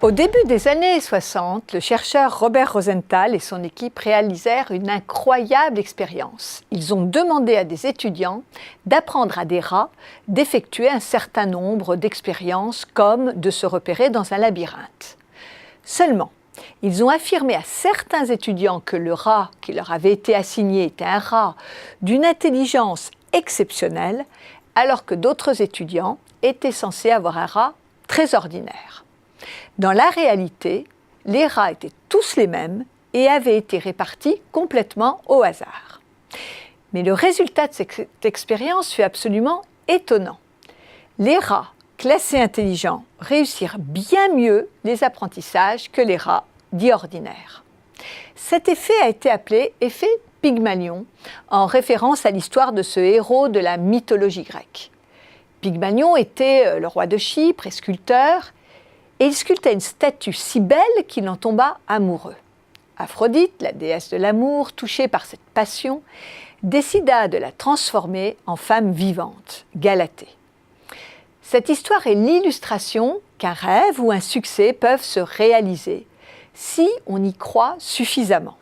Au début des années 60, le chercheur Robert Rosenthal et son équipe réalisèrent une incroyable expérience. Ils ont demandé à des étudiants d'apprendre à des rats d'effectuer un certain nombre d'expériences comme de se repérer dans un labyrinthe. Seulement, ils ont affirmé à certains étudiants que le rat qui leur avait été assigné était un rat d'une intelligence exceptionnelle, alors que d'autres étudiants étaient censés avoir un rat très ordinaire. Dans la réalité, les rats étaient tous les mêmes et avaient été répartis complètement au hasard. Mais le résultat de cette expérience fut absolument étonnant. Les rats classés intelligents réussirent bien mieux les apprentissages que les rats dits ordinaires. Cet effet a été appelé effet Pygmalion, en référence à l'histoire de ce héros de la mythologie grecque. Pygmalion était le roi de Chypre et sculpteur, et il sculptait une statue si belle qu'il en tomba amoureux. Aphrodite, la déesse de l'amour, touchée par cette passion, décida de la transformer en femme vivante, Galatée. Cette histoire est l'illustration qu'un rêve ou un succès peuvent se réaliser si on y croit suffisamment.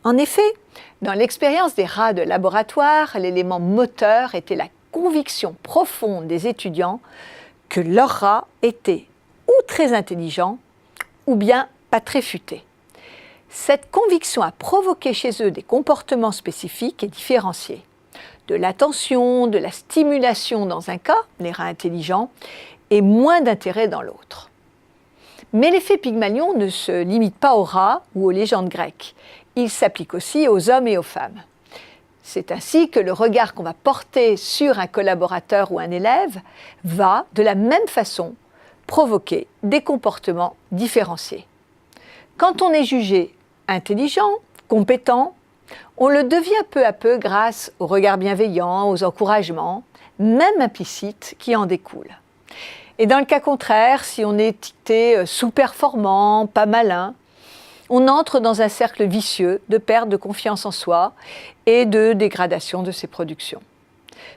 En effet, dans l'expérience des rats de laboratoire, l'élément moteur était la conviction profonde des étudiants que leur rat était ou très intelligent, ou bien pas très futé. Cette conviction a provoqué chez eux des comportements spécifiques et différenciés. De l'attention, de la stimulation dans un cas, les rats intelligents, et moins d'intérêt dans l'autre. Mais l'effet Pygmalion ne se limite pas aux rats ou aux légendes grecques. Il s'applique aussi aux hommes et aux femmes. C'est ainsi que le regard qu'on va porter sur un collaborateur ou un élève va, de la même façon, provoquer des comportements différenciés. Quand on est jugé intelligent, compétent, on le devient peu à peu grâce aux regards bienveillants, aux encouragements, même implicites, qui en découlent. Et dans le cas contraire, si on est étiqueté sous-performant, pas malin, on entre dans un cercle vicieux de perte de confiance en soi et de dégradation de ses productions.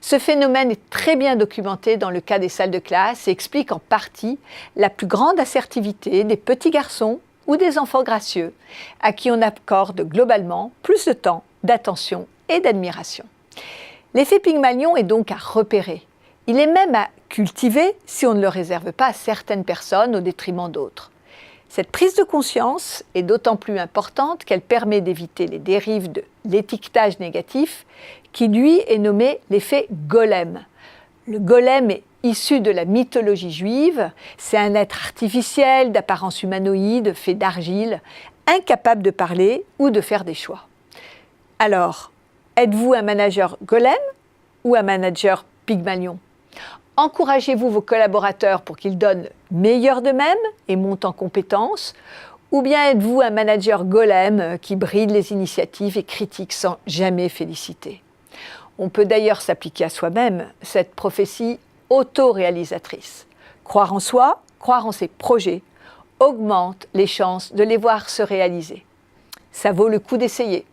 Ce phénomène est très bien documenté dans le cas des salles de classe et explique en partie la plus grande assertivité des petits garçons ou des enfants gracieux, à qui on accorde globalement plus de temps, d'attention et d'admiration. L'effet Pygmalion est donc à repérer. Il est même à cultiver si on ne le réserve pas à certaines personnes au détriment d'autres. Cette prise de conscience est d'autant plus importante qu'elle permet d'éviter les dérives de l'étiquetage négatif qui, lui, est nommé l'effet golem. Le golem est issu de la mythologie juive. C'est un être artificiel d'apparence humanoïde, fait d'argile, incapable de parler ou de faire des choix. Alors, êtes-vous un manager golem ou un manager Pygmalion ? Encouragez-vous vos collaborateurs pour qu'ils donnent le meilleur d'eux-mêmes et montent en compétences, ou bien êtes-vous un manager golem qui bride les initiatives et critique sans jamais féliciter ? On peut d'ailleurs s'appliquer à soi-même cette prophétie auto-réalisatrice. Croire en soi, croire en ses projets, augmente les chances de les voir se réaliser. Ça vaut le coup d'essayer.